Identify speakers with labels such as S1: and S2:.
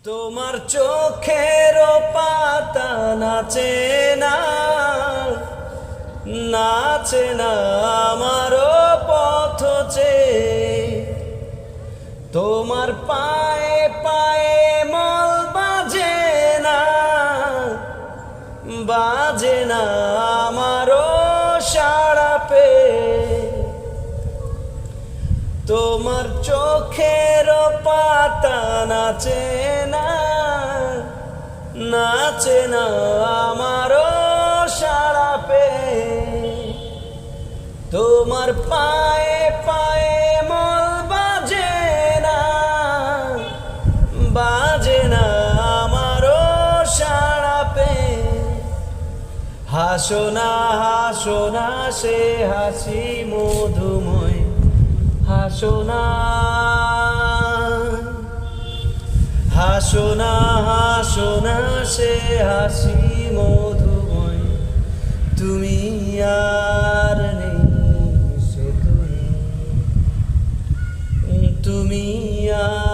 S1: তোমার চোখের পাতা নাচে না, নাচে না আমার পথ চেয়ে। তোমার পায়ে পায়ে মল বাজে না, বাজে না আমার সাড়া পেয়ে। তোমার চোখের পাতা নাচে না, নাচে না আমার সাড়া পেয়ে। তোমার পায়ে পায়ে মল বাজে না, বাজে না আমার সাড়া পেয়ে। হাসো না সে হাসি মধুময়, হাসো না সে হাসি মধুময়। তুমি আর নেই সে তুমি আর